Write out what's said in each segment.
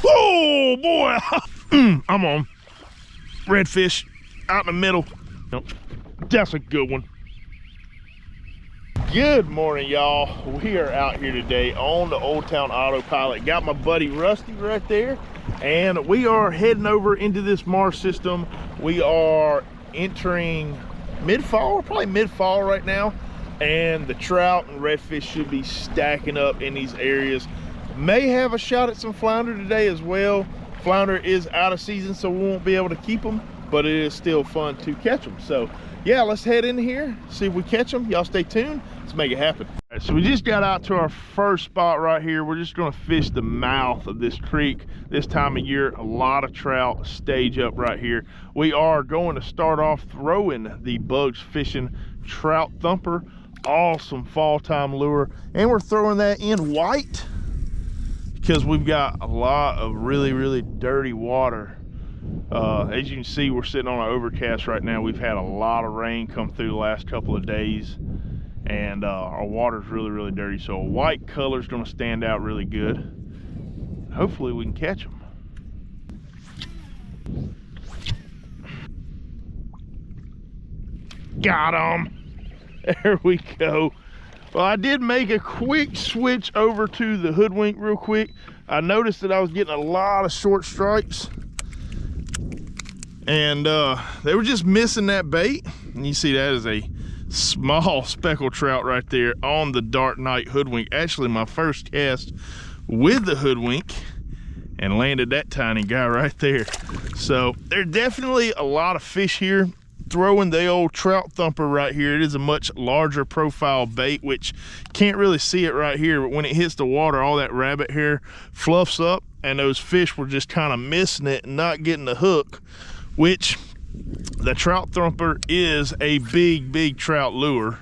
Oh boy. I'm on. Redfish out in the middle. Nope. That's a good one. Good morning, y'all. We are out here today on the Old Town Autopilot. Got my buddy Rusty right there, and we are heading over into this marsh system. We are entering mid-fall, probably mid-fall right now, and the trout and redfish should be stacking up in these areas. May have a shot at some flounder today as well. Flounder is out of season, so we won't be able to keep them, but it is still fun to catch them. So yeah, let's head in here, see if we catch them. Y'all stay tuned, let's make it happen. All right, so we just got out to our first spot right here. We're just gonna fish the mouth of this creek. This time of year, a lot of trout stage up right here. We are going to start off throwing the Bugs Fishing Trout Thumper. Awesome fall time lure, and we're throwing that in white because we've got a lot of really dirty water. As you can see, we're sitting on an overcast right now. We've had a lot of rain come through the last couple of days, and our water's really dirty, so a white color is going to stand out really good. Hopefully we can catch them. Got them. There we go. Well, I did make a quick switch over to the Hoodwink real quick. I noticed that I was getting a lot of short stripes, and they were just missing that bait. And you see that is a small speckled trout right there on the Dark Knight Hoodwink. Actually my first cast with the Hoodwink, and landed that tiny guy right there. So there's definitely a lot of fish here. Throwing the old Trout Thumper right here, it is a much larger profile bait, which can't really see it right here, but when it hits the water, all that rabbit hair fluffs up, and those fish were just kind of missing it and not getting the hook, which the Trout Thumper is a big trout lure.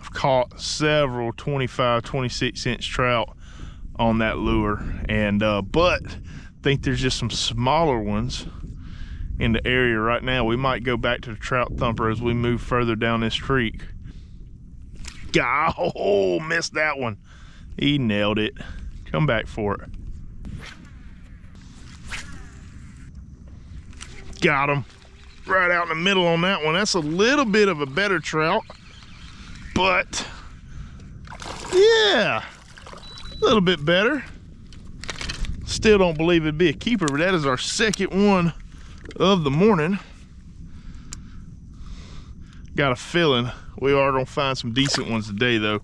I've caught several 25, 26-inch trout on that lure, and but I think there's just some smaller ones in the area right now. We might go back to the Trout Thumper as we move further down this creek. Oh, missed that one. He nailed it. Come back for it. Got him. Right out in the middle on that one. That's a little bit of a better trout, but yeah, a little bit better. Still don't believe it'd be a keeper, but that is our second one of the morning. Got a feeling we are gonna find some decent ones today though,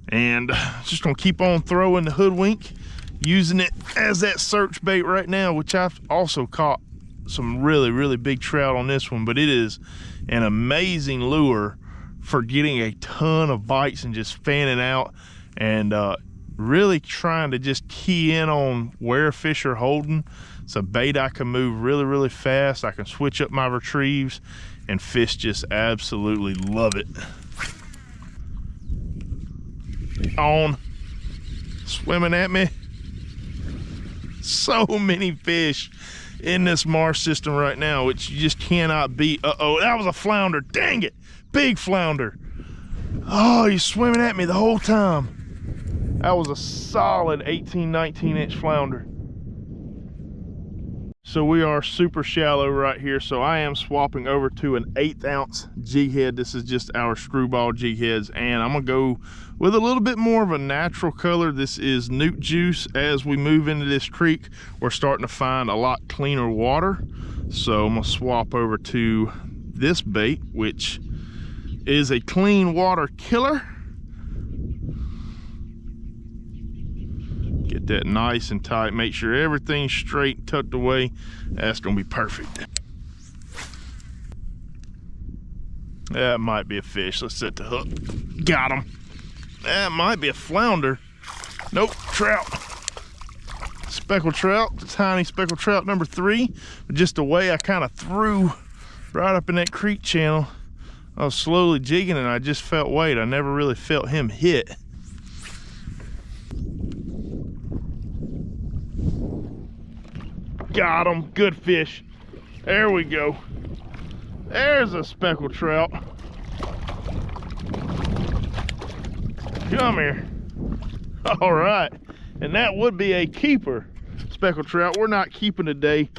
and just gonna keep on throwing the Hoodwink, using it as that search bait right now, which I've also caught some really big trout on this one, but it is an amazing lure for getting a ton of bites and just fanning out, and really trying to just key in on where fish are holding. It's a bait I can move really fast. I can switch up my retrieves, and fish just absolutely love it. On, swimming at me. So many fish in this marsh system right now, which you just cannot beat. Uh-oh, that was a flounder. Dang it, big flounder. Oh, he's swimming at me the whole time. That was a solid 18, 19-inch flounder. So we are super shallow right here, so I am swapping over to an 1/8 ounce jig head. This is just our screwball jig heads, and I'm gonna go with a little bit more of a natural color. This is Newt Juice. As we move into this creek, we're starting to find a lot cleaner water, so I'm gonna swap over to this bait, which is a clean water killer. Get that nice and tight, make sure everything's straight and tucked away. That's gonna be perfect. That might be a fish. Let's set the hook. Got him. That might be a flounder. Nope, trout. Speckled trout, tiny speckled trout number 3. But just the way I kind of threw right up in that creek channel, I was slowly jigging and I just felt weight. I never really felt him hit. Got him. Good fish. There we go. There's a speckled trout. Come here. All right. And that would be a keeper. speckled trout. We're not keeping today.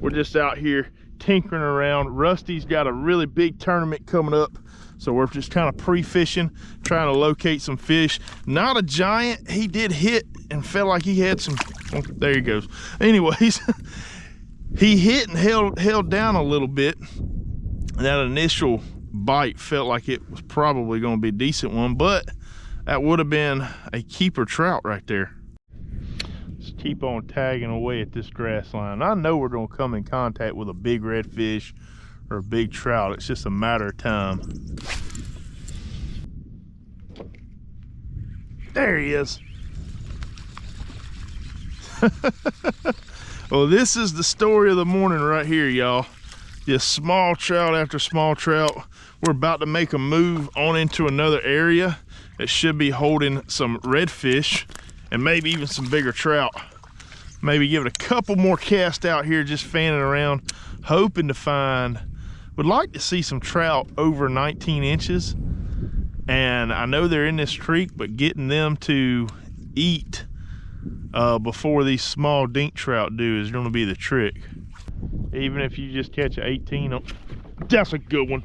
We're just out here tinkering around. Rusty's got a really big tournament coming up, so we're just kind of pre-fishing, trying to locate some fish. Not a giant. He did hit and felt like he had some, oh, there he goes. Anyways, he hit and held down a little bit. That initial bite felt like it was probably going to be a decent one, but that would have been a keeper trout right there. Just keep on tagging away at this grass line. I know we're going to come in contact with a big redfish or a big trout. It's just a matter of time. There he is. Well, this is the story of the morning right here, y'all. Just small trout after small trout. We're about to make a move on into another area that should be holding some redfish and maybe even some bigger trout. Maybe give it a couple more casts out here, just fanning around, hoping to find, would like to see some trout over 19 inches. And I know they're in this creek, but getting them to eat before these small dink trout do is gonna be the trick. Even if you just catch an 18, that's a good one.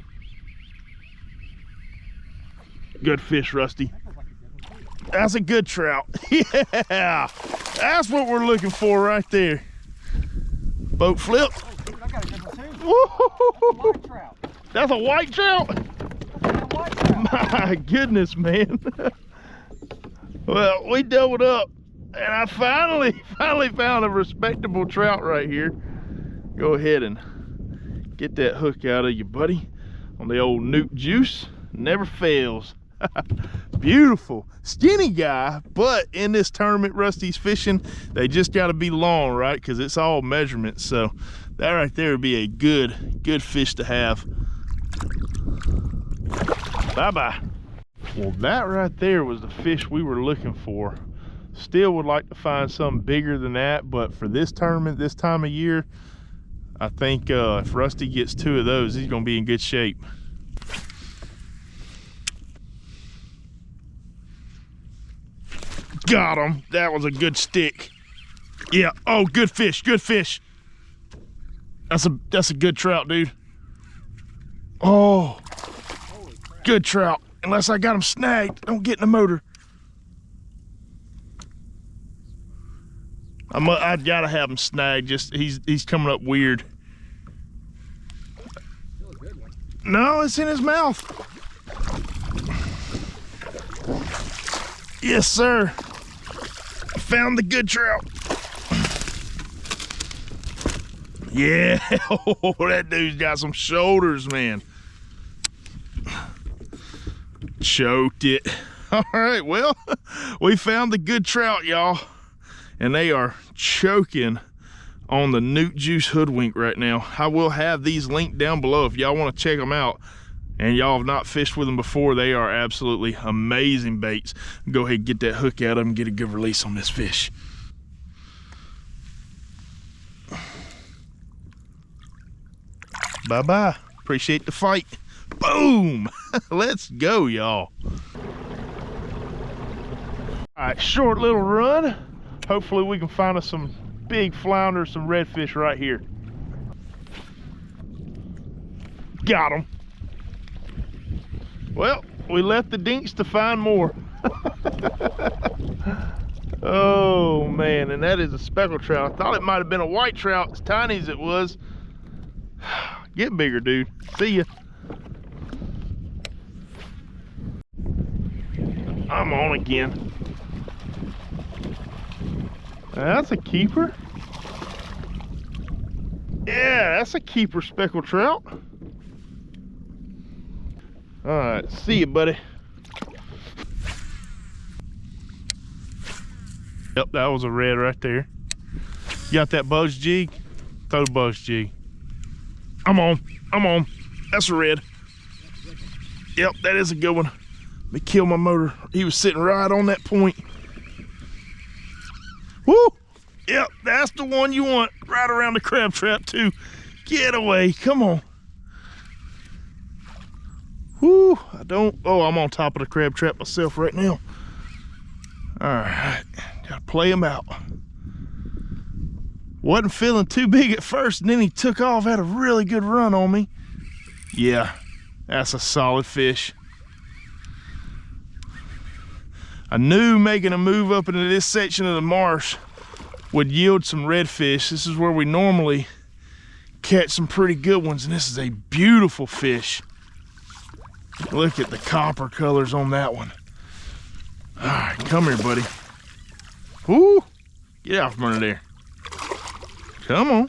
Good fish, Rusty. That's a good trout. Yeah, that's what we're looking for right there. Boat flip. Oh, dude, I got a good one too. That's a white trout. That's a white trout? That's a white trout. My goodness, man. Well, we doubled up, and I finally found a respectable trout right here. Go ahead and get that hook out of you, buddy, on the old newt juice. Never fails. Beautiful skinny guy, but in this tournament Rusty's fishing, they just got to be long, right? Because it's all measurements. So that right there would be a good fish to have. Bye-bye. Well, that right there was the fish we were looking for. Still would like to find something bigger than that, but for this tournament, this time of year, I think if Rusty gets 2 of those, he's gonna be in good shape. Got him. That was a good stick. Yeah. Oh, good fish. Good fish. That's a good trout, dude. Oh, good trout. Unless I got him snagged. Don't get in the motor. I gotta have him snagged. Just he's coming up weird. No, it's in his mouth. Yes, sir. Found the good trout. Yeah, oh, that dude's got some shoulders, man. Choked it. All right, well, we found the good trout, y'all. And they are choking on the newt juice hoodwink right now. I will have these linked down below if y'all want to check them out and y'all have not fished with them before. They are absolutely amazing baits. Go ahead and get that hook out of them and get a good release on this fish. Bye-bye. Appreciate the fight. Boom. Let's go, y'all. All right, short little run. Hopefully we can find us some big flounder, some redfish right here. Got them. Well, we left the dinks to find more. Oh man, and that is a speckled trout. I thought it might have been a white trout, as tiny as it was. Get bigger, dude. See ya. I'm on again. That's a keeper. Yeah, that's a keeper speckled trout. All right, see you, buddy. Yep, that was a red right there. You got that buzz jig? Throw the buzz jig. I'm on. That's a red. Yep, that is a good one. Let me kill my motor. He was sitting right on that point. Woo! Yep, that's the one you want. Right around the crab trap too. Get away, come on. Whoo, I'm on top of the crab trap myself right now. All right, gotta play him out. Wasn't feeling too big at first, and then he took off, had a really good run on me. Yeah, that's a solid fish. I knew making a move up into this section of the marsh would yield some redfish. This is where we normally catch some pretty good ones, and this is a beautiful fish. Look at the copper colors on that one. All right, come here, buddy. Woo! Get out from under there. Come on.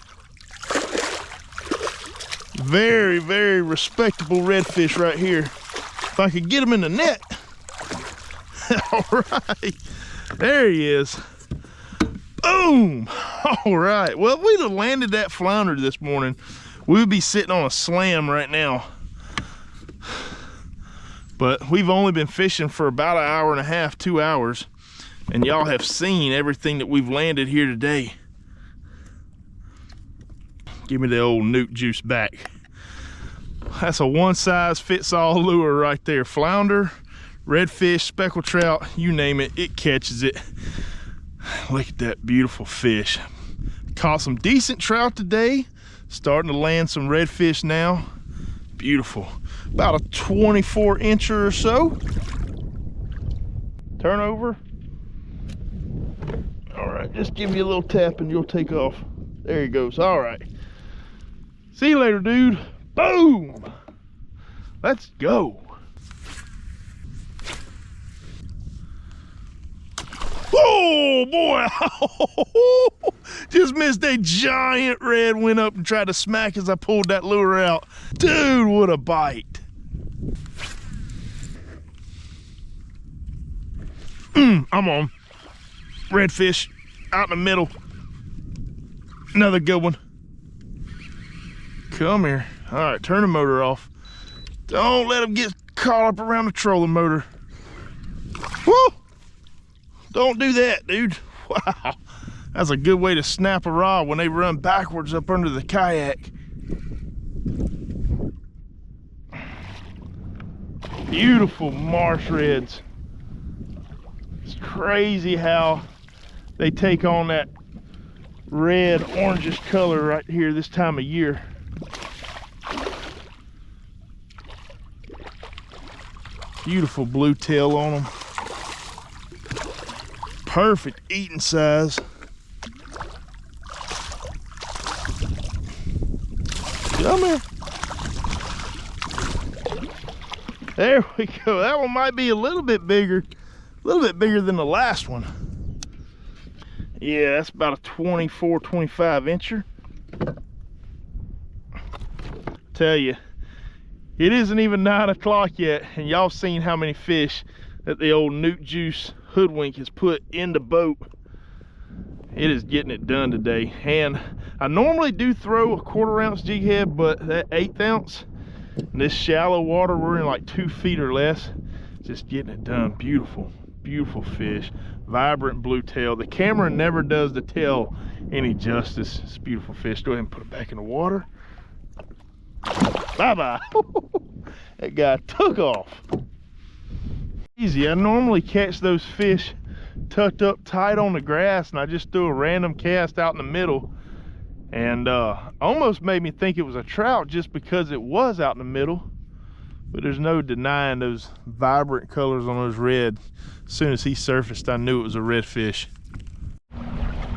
Very, very respectable redfish right here. If I could get him in the net. All right, there he is. Boom! All right, well, if we'd have landed that flounder this morning, we would be sitting on a slam right now. But we've only been fishing for about an hour and a half, 2 hours, and y'all have seen everything that we've landed here today. Give me the old newt juice back. That's a one-size-fits-all lure right there. Flounder, redfish, speckled trout, you name it, it catches it. Look at that beautiful fish. Caught some decent trout today. Starting to land some redfish now. Beautiful. About a 24 incher or so. Turn over. All right, just give me a little tap and you'll take off. There he goes. All right. See you later, dude. Boom. Let's go. Oh boy, just missed a giant red, went up and tried to smack as I pulled that lure out. Dude, what a bite. I'm on. Redfish out in the middle. Another good one. Come here. All right, turn the motor off. Don't let him get caught up around the trolling motor. Woo! Don't do that, dude. Wow, that's a good way to snap a rod when they run backwards up under the kayak. Beautiful marsh reds. It's crazy how they take on that red orangish color right here this time of year. Beautiful blue tail on them. Perfect eating size. Come here. There we go. That one might be a little bit bigger than the last one. Yeah, that's about a 24, 25 incher. Tell you, it isn't even 9 o'clock yet, and y'all seen how many fish that the old newt juice Hoodwink has put in the boat. It is getting it done today. And I normally do throw a 1/4 ounce jig head, but that 1/8 ounce in this shallow water, we're in like 2 feet or less, just getting it done. Beautiful, beautiful fish. Vibrant blue tail. The camera never does the tail any justice. It's a beautiful fish. Go ahead and put it back in the water. Bye-bye. That guy took off. Easy. I normally catch those fish tucked up tight on the grass, and I just threw a random cast out in the middle, and almost made me think it was a trout just because it was out in the middle. But there's no denying those vibrant colors on those red. As soon as he surfaced, I knew it was a redfish.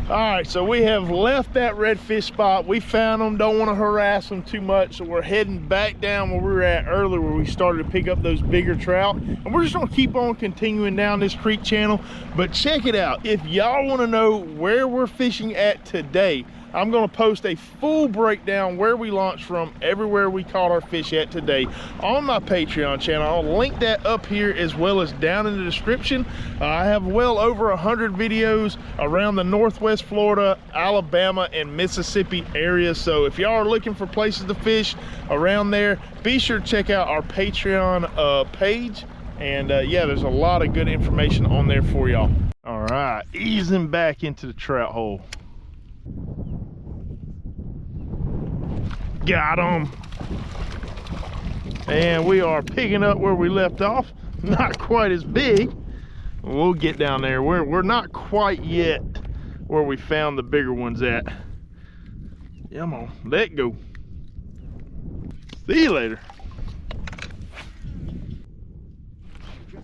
All right, so we have left that redfish spot. We found them, don't want to harass them too much, so we're heading back down where we were at earlier, where we started to pick up those bigger trout. And we're just gonna keep on continuing down this creek channel. But check it out, if y'all want to know where we're fishing at today, I'm gonna post a full breakdown where we launched from, everywhere we caught our fish at today on my Patreon channel. I'll link that up here as well as down in the description. I have well over 100 videos around the Northwest Florida, Alabama, and Mississippi areas. So if y'all are looking for places to fish around there, be sure to check out our Patreon page. And yeah, there's a lot of good information on there for y'all. All right, easing back into the trout hole. Got him. And we are picking up where we left off. Not quite as big. We'll get down there. We're not quite yet where we found the bigger ones at. Come on, let go. See you later.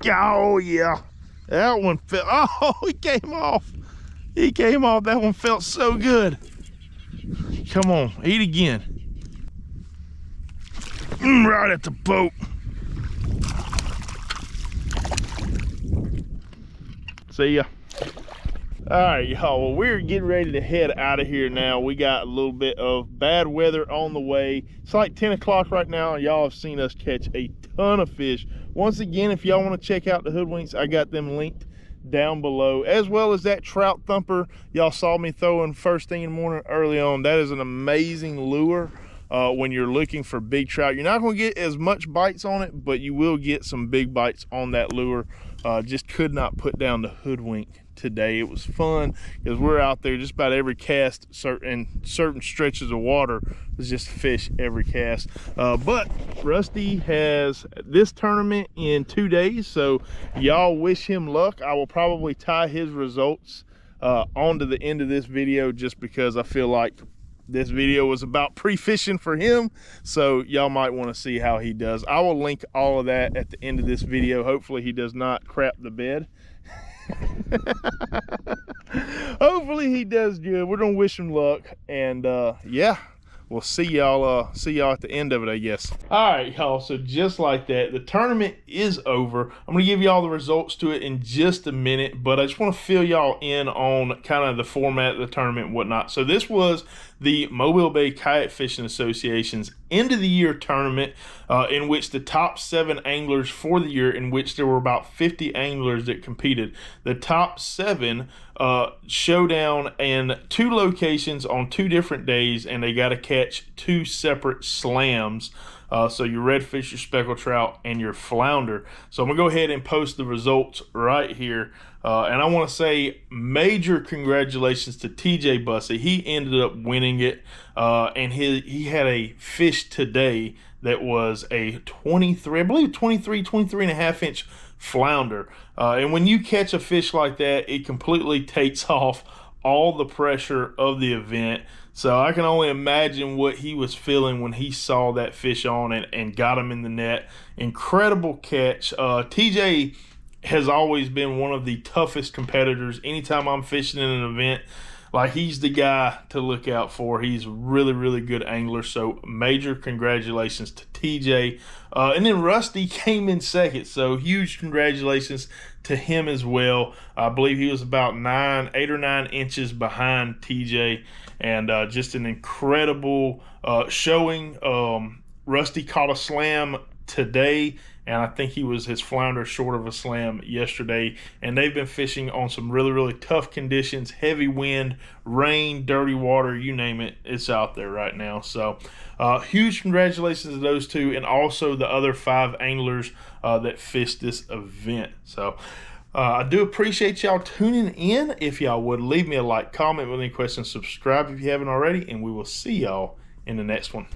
Oh yeah, that one fell. Oh, he came off. He came off. That one felt so good. Come on, eat again. Right at the boat. See ya. All right, y'all, well, we're getting ready to head out of here now. We got a little bit of bad weather on the way. It's like 10 o'clock right now, and y'all have seen us catch a ton of fish. Once again, if y'all want to check out the Hoodwinks, I got them linked down below, as well as that trout thumper y'all saw me throwing first thing in the morning early on. That is an amazing lure when you're looking for big trout. You're not going to get as much bites on it, but you will get some big bites on that lure. Just could not put down the Hoodwink today. It was fun because we're out there just about every cast, certain stretches of water. There's just fish every cast. But Rusty has this tournament in 2 days, so y'all wish him luck. I will probably tie his results onto the end of this video, just because I feel like this video was about pre-fishing for him, so y'all might want to see how he does. I will link all of that at the end of this video. Hopefully he does not crap the bed. Hopefully he does good. We're gonna wish him luck, and yeah, we'll see y'all at the end of it, I guess. All right, y'all, so just like that, the tournament is over. I'm gonna give y'all the results to it in just a minute, but I just want to fill y'all in on kind of the format of the tournament and whatnot. So this was the Mobile Bay Kayak Fishing Association's end of the year tournament, in which the top 7 anglers for the year, in which there were about 50 anglers that competed. The top 7 showdown in 2 locations on 2 different days, and they got to catch 2 separate slams. So your redfish, your speckled trout, and your flounder. So I'm gonna go ahead and post the results right here. And I want to say major congratulations to TJ Bussey. He ended up winning it, and he had a fish today that was a 23 and a half inch flounder. And when you catch a fish like that, it completely takes off all the pressure of the event. So I can only imagine what he was feeling when he saw that fish on and got him in the net. Incredible catch. TJ has always been one of the toughest competitors. Anytime I'm fishing in an event, like, he's the guy to look out for. He's a really, really good angler. So major congratulations to TJ. And then Rusty came in second. So huge congratulations to him as well. I believe he was about 8 or 9 inches behind TJ. And just an incredible showing. Rusty caught a slam today, and I think his flounder short of a slam yesterday. And they've been fishing on some really, really tough conditions, heavy wind, rain, dirty water, you name it, it's out there right now. So huge congratulations to those 2, and also the other 5 anglers that fished this event. So I do appreciate y'all tuning in. If y'all would, leave me a like, comment with any questions, subscribe if you haven't already, and we will see y'all in the next one.